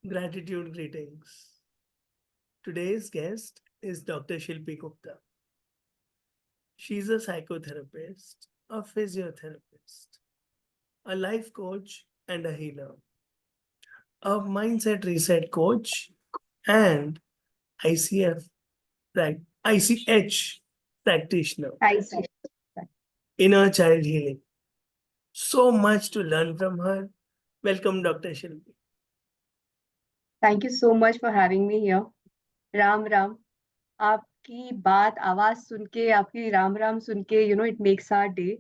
Gratitude greetings. Today's guest is Dr. Shilpi Gupta. She's a psychotherapist, a physiotherapist, a life coach, and a healer, a mindset reset coach, and ICF, ICH practitioner, I see. inner child healing. So much to learn from her. Welcome, Dr. Shilpi. Thank you so much for having me here. Ram Ram. आपकी बात आवाज सुन के आपकी राम राम सुन के it makes our day.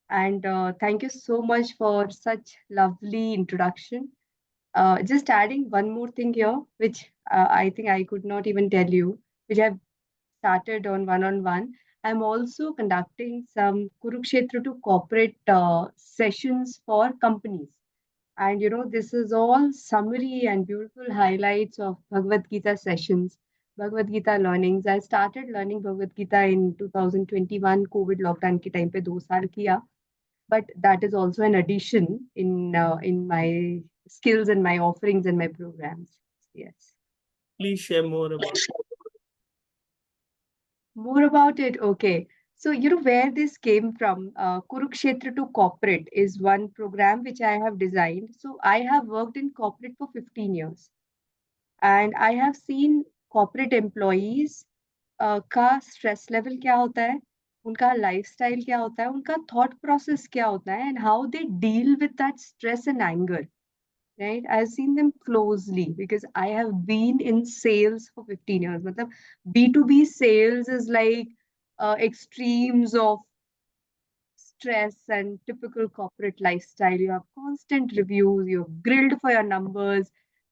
And thank you so much for such lovely introduction. Just adding one more thing here, which I think I could not even tell you, which I've started on one-on-one. I'm also conducting some Kurukshetra to corporate sessions for companies. And this is all summary and beautiful highlights of Bhagavad Gita sessions, Bhagavad Gita learnings. I started learning Bhagavad Gita in 2021, COVID lockdown के time पे 2 साल किया. But that is also an addition in my skills and my offerings and my programs. Yes. Please share more about More about it. Okay. So, where this came from, Kurukshetra to corporate is one program which I have designed. So, I have worked in corporate for 15 years. And I have seen corporate employees का stress level क्या होता है, उनका lifestyle क्या होता है, उनका thought process क्या होता है, and how they deal with that stress and anger. Right? I've seen them closely because I have been in sales for 15 years. मतलब B2B sales is like extremes of stress and typical corporate lifestyle. You have constant reviews, you're grilled for your numbers.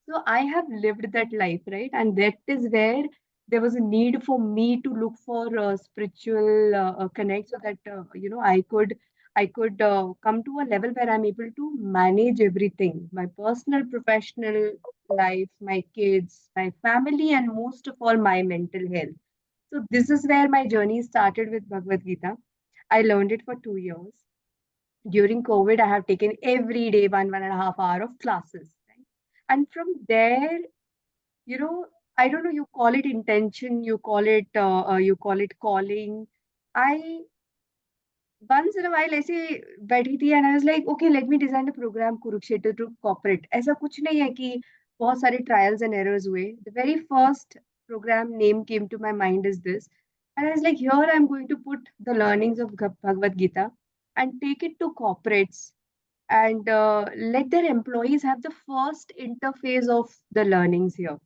So I have lived that life, right? And that is where there was a need for me to look for spiritual connect so that I could come to a level where I'm able to manage everything, my personal, professional life, my kids, my family, and most of all, my mental health. So this is where my journey started with Bhagavad Gita. I learned it for 2 years. During COVID, I have taken every day 1.5 hour of classes. Right? And from there, you know, I don't know, you call it intention, you call it calling. I once in a while ऐसे बैठी थी and I was like, okay, let me design a program Kurukshetra to corporate. ऐसा कुछ नहीं है कि बहुत सारे trials and errors हुए. The very first program name came to my mind is this. And I was like, here I'm going to put the learnings of Bhagavad Gita and take it to corporates and let their employees have the first interface of the learnings here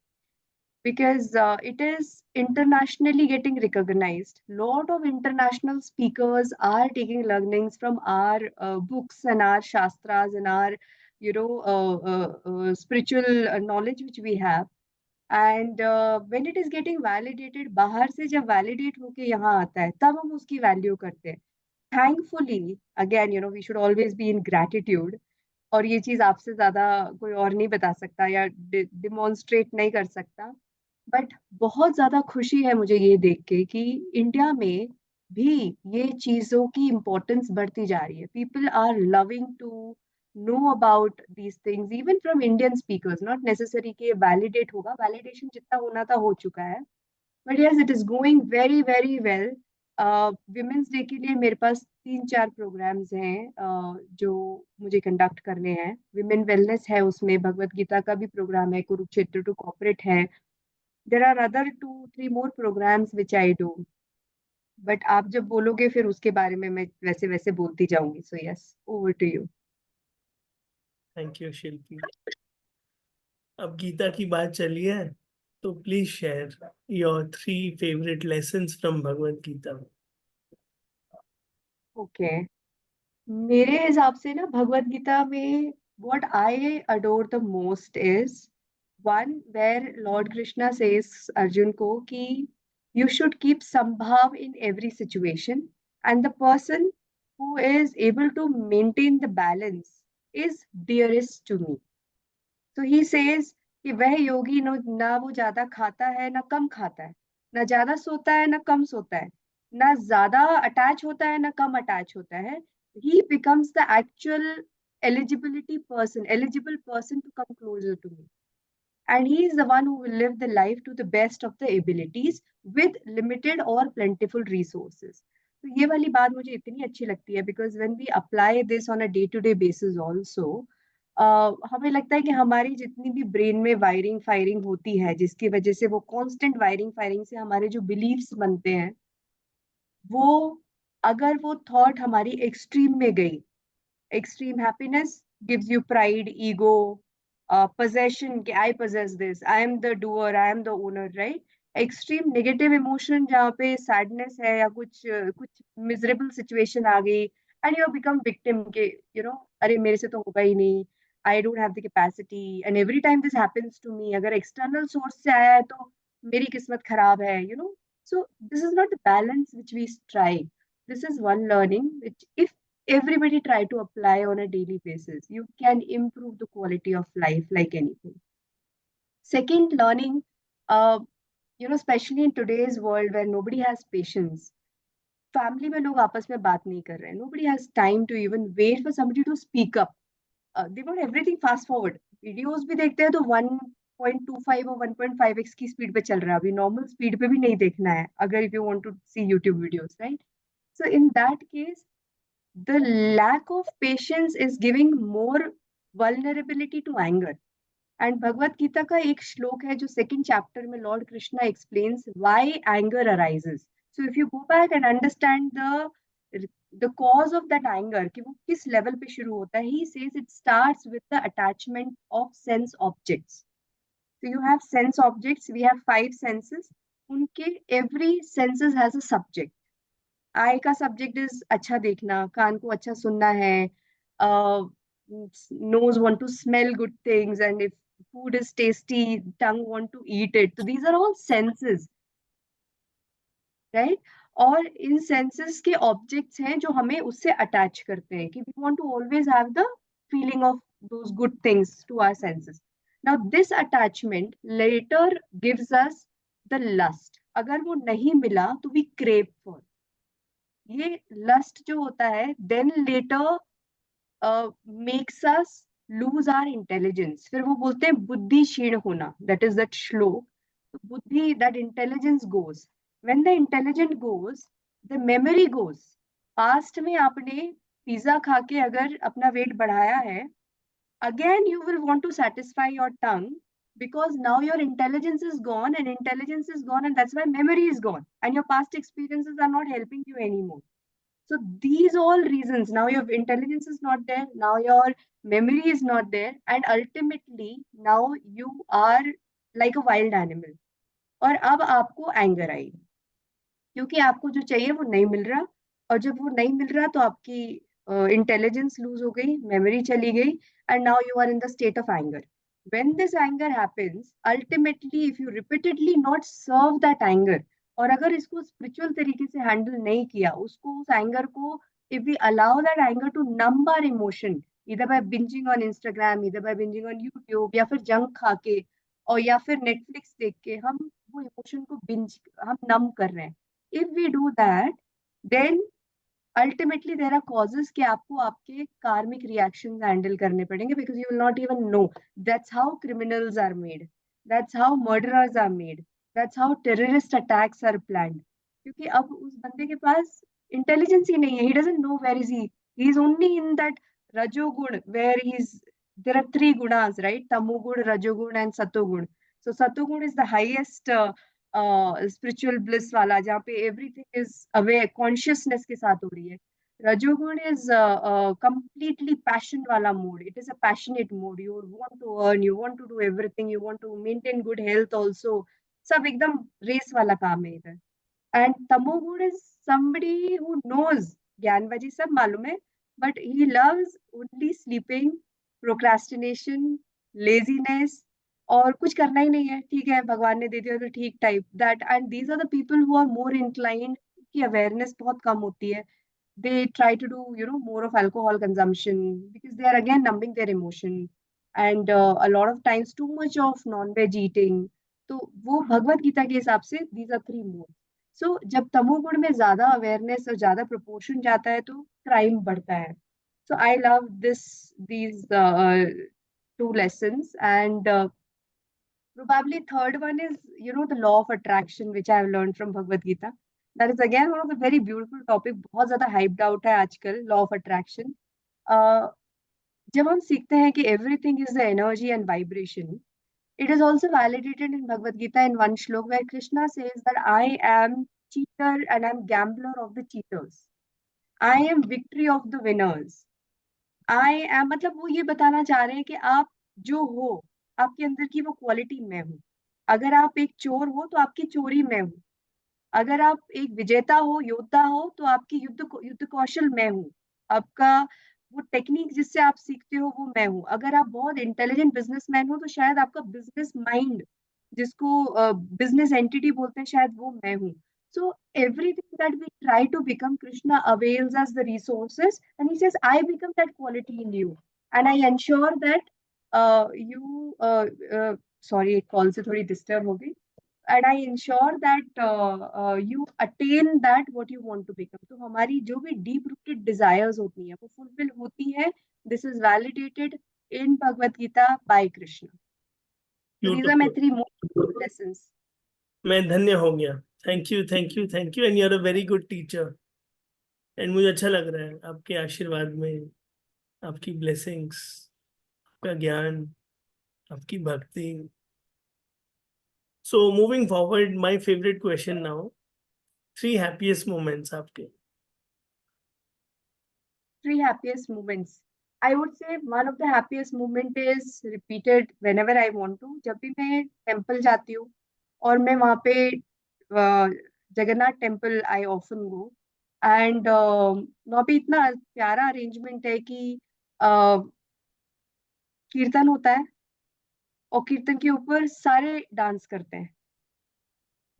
because it is internationally getting recognized. Lot of international speakers are taking learnings from our books and our shastras and our spiritual knowledge which we have. And when it is getting validated, बाहर से जब validate होके यहाँ आता है तब हम उसकी value करते हैं. Thankfully, again, we should always be in gratitude. और ये चीज आपसे ज्यादा कोई और नहीं बता सकता या डिमॉन्स्ट्रेट नहीं कर सकता. बट बहुत ज्यादा खुशी है मुझे ये देख के कि इंडिया में भी ये चीजों की इम्पोर्टेंस बढ़ती जा रही है. People are loving to know about these things even from Indian speakers. Not necessary कि वैलिडेट होगा, वैलिडेशन जितना होना था हो चुका है. But yes, it is going very very well. Women's day के लिए मेरे पास 3-4 प्रोग्राम्स हैं जो मुझे कंडक्ट करने हैं. विमेन वेलनेस है, उसमें भगवत गीता का भी प्रोग्राम है, कुरुक्षेत्र टू कॉर्पोरेट है. There are other 2-3 more programmes which I do. But आप जब बोलोगे फिर उसके बारे में मैं वैसे वैसे बोलती जाऊंगी. So yes, over to you. Thank you Shilpi. अब गीता की बात चली है तो please share your 3 favourite lessons from Bhagavad Gita. Okay. मेरे हिसाब से ना भगवत गीता में what I adore the most is one where Lord Krishna says Arjun को कि you should keep sambhav in every situation and the person who is able to maintain the balance is dearest to me. So he says कि वह योगी ना वो ज्यादा खाता है ना कम खाता है, ना ज्यादा सोता है ना कम सोता है, ना ज्यादा अटैच होता है ना कम अटैच होता है. He becomes the actual eligible person to come closer to me. and he is the one who will live the life to the best of the abilities with limited or plentiful resources. तो ये वाली बात मुझे इतनी अच्छी लगती है because when we apply this on a day to day basis also, हमें लगता है कि हमारी जितनी भी ब्रेन में वायरिंग फायरिंग होती है जिसकी वजह से वो कांस्टेंट वायरिंग फायरिंग से हमारे जो बिलीव्स बनते हैं, वो अगर वो थॉट हमारी एक्सट्रीम में गई, extreme happiness gives you pride, ego, possession, कि I possess this, I am the doer, I am the owner, right? Extreme negative emotion जहाँ पे sadness है या कुछ miserable situation आ गई, and you have become victim के, अरे मेरे से तो होगा ही नहीं, I don't have the capacity, and every time this happens to me, अगर external source से आया है तो मेरी किस्मत खराब है, so this is not the balance which we strive. This is one learning which, if everybody try to apply on a daily basis, you can improve the quality of life like anything. Second learning, uh, especially in today's world where nobody has patience, family में लोग आपस में बात नहीं कर रहे हैं, nobody has time to even wait for somebody to speak up. They want everything fast forward. Videos भी देखते हैं तो 1.25 और 1.5x की स्पीड पे चल रहा है, अभी नॉर्मल स्पीड पे भी नहीं देखना है अगर if you want to see YouTube videos, right? So in that case, the lack of patience is giving more vulnerability to anger. And Bhagavad Gita का एक श्लोक है जो सेकंड चैप्टर में Lord Krishna explains why anger arises. So if you go back and understand the cause of that anger, कि वो किस level पे शुरू होता है, he says it starts with the attachment of sense objects. So you have sense objects, we have five senses. उनके every senses has a subject. आई का subject is अच्छा देखना, कान को अच्छा सुनना है, nose want to smell good things, and if food is tasty, tongue want to eat it. तो these are all senses, right? और इन सेंसेस के ऑब्जेक्ट्स हैं जो हमें उससे अटैच करते हैं, कि we want to always have the feeling of those good things to our senses. Now this attachment later gives us the lust. अगर वो नहीं मिला तो वी क्रेव फॉर. ये लस्ट जो होता है then later makes us lose our intelligence. फिर वो बोलते हैं बुद्धि क्षीण होना, दैट इज दैट श्लोक. तो बुद्धि, that intelligence goes. When the intelligent goes, the memory goes. Past में आपने पिज्जा खा के अगर अपना वेट बढ़ाया है, again you will want to satisfy your tongue, because now your intelligence is gone, and intelligence is gone, and that's why memory is gone, and your past experiences are not helping you anymore. So these all reasons, now your intelligence is not there, now your memory is not there, and ultimately now you are like a wild animal. और अब आपको anger I क्योंकि आपको जो चाहिए वो नहीं मिल रहा, और जब वो नहीं मिल रहा तो आपकी इंटेलिजेंस लूज हो गई, मेमोरी चली गई, and now you are in the state of anger. When this anger happens, ultimately if you repeatedly not serve that anger, और अगर इसको स्पिरिचुअल तरीके से हैंडल नहीं किया, उसको, उस एंगर को, if we allow that anger to numb our emotion, इधर बाय बिंजिंग ऑन इंस्टाग्राम, इधर बाय बिंजिंग ऑन यूट्यूब, या फिर जंक खा के, और या फिर नेटफ्लिक्स देख के हम वो इमोशन को बिंज, हम नम कर रहे हैं. If we do that, then ultimately there are causes कि आपको आपके karmic reactions handle करने पड़ेंगे, because you will not even know. That's how criminals are made. That's how murderers are made. That's how terrorist attacks are planned. क्योंकि अब उस बंदे के पास intelligence ही नहीं है. He doesn't know where is he. He is only in that rajogun where he's. There are three gunas, right? Tamogun, rajogun, and satogun. So satogun is the highest spiritual bliss वाला, जहाँ पे everything is aware, consciousness के साथ हो रही है. Rajoguna is completely passion वाला mood. It is a passionate mood. You want to earn, you want to do everything, you want to maintain good health also. सब एकदम रेस वाला काम है इधर. And tamoguna is somebody who knows, ज्ञानबाजी सब मालूम है, but he loves only sleeping, procrastination, laziness, और कुछ करना ही नहीं है. ठीक है, भगवान ने दे दिया तो ठीक type that. And these are the people who are more inclined, की अवेयरनेस बहुत कम होती है. they try to do more of alcohol consumption because they are again numbing their emotion, and a lot of times too much of non-veg eating. तो वो भगवत गीता के हिसाब से these are three modes. So जब तमोगुण में ज्यादा अवेयरनेस और ज्यादा प्रोपोर्शन जाता है तो क्राइम बढ़ता है. So I love these two lessons, and Probably third one is, the law of attraction, which I have learned from Bhagavad Gita. That is again one of the very beautiful topic. बहुत ज़्यादा hyped out है आजकल law of attraction. Uh, जब हम सीखते हैं कि everything is the energy and vibration, it is also validated in Bhagavad Gita in one shlok where Krishna says that I am cheater and I'm gambler of the cheaters. I am victory of the winners. I am मतलब वो ये बताना चाह रहे हैं कि आप जो हो, आपके अंदर की वो क्वालिटी मैं हूँ। अगर आप एक चोर हो तो आपकी चोरी मैं हूँ। अगर आप एक विजेता हो, योद्धा हो, तो आपकी युद्ध कौशल मैं हूँ। आपका वो टेक्निक जिससे आप सीखते हो वो मैं हूँ। अगर आप बहुत इंटेलिजेंट बिजनेसमैन हो तो शायद आपका बिजनेस माइंड, जिसको बिजनेस एंटिटी बोलते हैं, शायद वो मैं हूँ। So everything that we try to become, Krishna avails us the resources, and he says, "I become that quality in you, and I ensure that you." Sorry, call से थोड़ी disturb हो गई. And I ensure that you attain that what you want to become. तो हमारी जो भी deep rooted desires होती हैं वो fulfill होती हैं. This is validated in Bhagavad Gita by Krishna. So these are my beautiful. three most lessons. मैं धन्य हो गया। Thank you, thank you, thank you, and you are a very good teacher. And मुझे अच्छा लग रहा है आपके आशीर्वाद में, आपकी ब्लेसिंग्स, आपका ज्ञान, आपकी भक्ति। So moving forward, my favourite question now, 3 happiest moments आपके। Three happiest moments. I would say one of the happiest moment is repeated whenever I want to. जब भी मैं टेम्पल जाती हूँ और मैं वहाँ पे Jagannath temple I often go, and वहाँ पे इतना प्यारा अरेंजमेंट है कि कीर्तन होता है और कीर्तन के ऊपर सारे डांस करते हैं।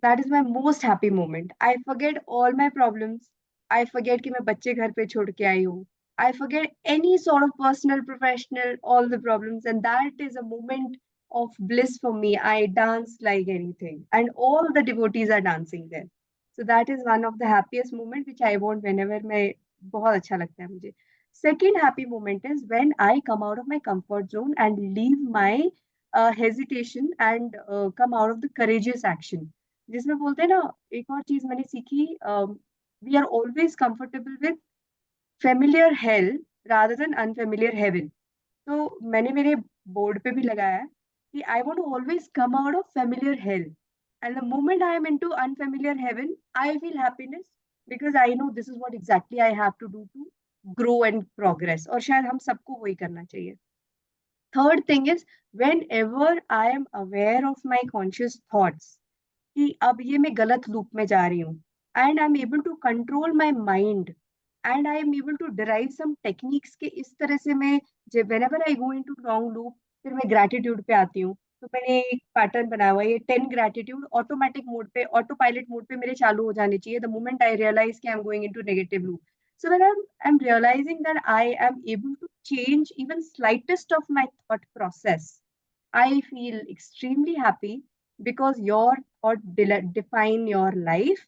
That is my most happy moment. I forget all my problems. I forget कि मैं बच्चे घर पे छोड़ के आई हूँ। I forget any sort of personal professional all the problems, and that is a moment of bliss for me. I dance like anything, and all the devotees are dancing there. So that is one of the happiest moment which I want whenever मैं बहुत अच्छा लगता है मुझे. Second happy moment is when I come out of my comfort zone and leave my hesitation and come out of the courageous action. जिसमें बोलते हैं ना, एक और चीज मैंने सीखी, we are always comfortable with familiar hell rather than unfamiliar heaven. तो मैंने मेरे बोर्ड पे भी लगाया है कि I want to always come out of familiar hell, and the moment I am into unfamiliar heaven I feel happiness, because I know this is what exactly I have to do to grow and progress, और शायद हम सबको वही करना चाहिए. Third thing is when ever I am aware of my conscious thoughts कि अब ये मैं गलत लूप में जा रही हूँ, and I am able to control my mind, and I am able to derive some techniques के इस तरह से मैं जब whenever I go in to wrong loop, फिर मैं ग्रेटिट्यूड पे आती हूँ. तो मैंने एक पैटर्न बनाया हुआ है, ये 10 ग्रेटिट्यूड ऑटोमेटिक मोड पे, ऑटो पायलट मोड पे मेरे चालू हो जाने चाहिए द मोमेंट आई रियलाइज कि I am going in to negative loop. So when I'm realizing that I am able to change even slightest of my thought process, I feel extremely happy, because your thought define your life.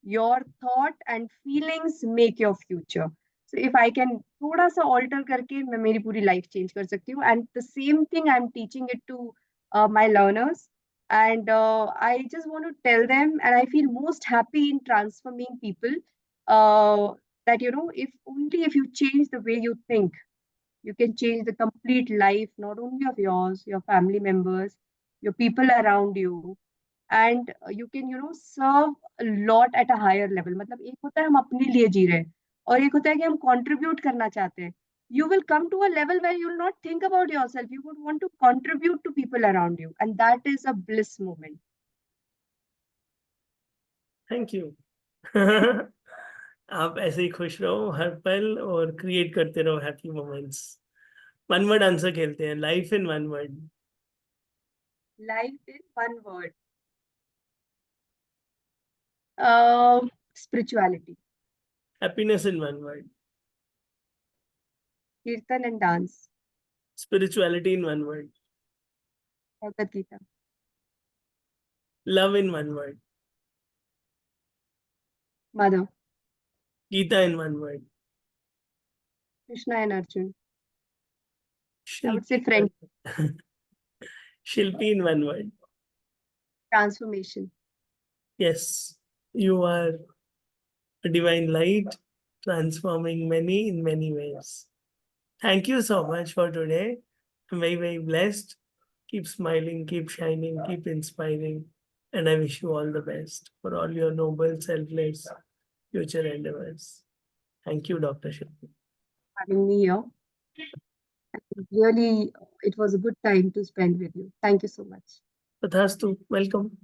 Your thought and feelings make your future. So if I can थोड़ा सा alter करके मैं मेरी पूरी life change कर सकती हूँ, and the same thing I'm teaching it to my learners, and I just want to tell them, and I feel most happy in transforming people, uh, that if only if you change the way you think, you can change the complete life, not only of yours, your family members, your people around you, and you can, serve a lot at a higher level. मतलब एक होता है हम अपने लिए जी रहे हैं, और एक होता है कि हम contribute करना चाहते हैं. You will come to a level where you will not think about yourself. You would want to contribute to people around you, and that is a bliss moment. Thank you. आप ऐसे ही खुश रहो हर पल और create करते रहो happy moments. One word answer खेलते हैं, life in one word. Life in one word. Uh, Spirituality, happiness in one word. kirtan and dance, spirituality in one word. Bhagavad Gita, love in one word. mother, Gita in one word. Krishna and Arjun. I would say Shilpi friend. Shilpi in one word. Transformation. Yes, you are a divine light, transforming many in many ways. Thank you so much for today. I'm very, very blessed. Keep smiling, keep shining, keep inspiring. And I wish you all the best for all your noble, selfless future endeavors. Thank you, Dr. Shilpi. Having me here. Really, it was a good time to spend with you. Thank you so much. Tathastu, welcome.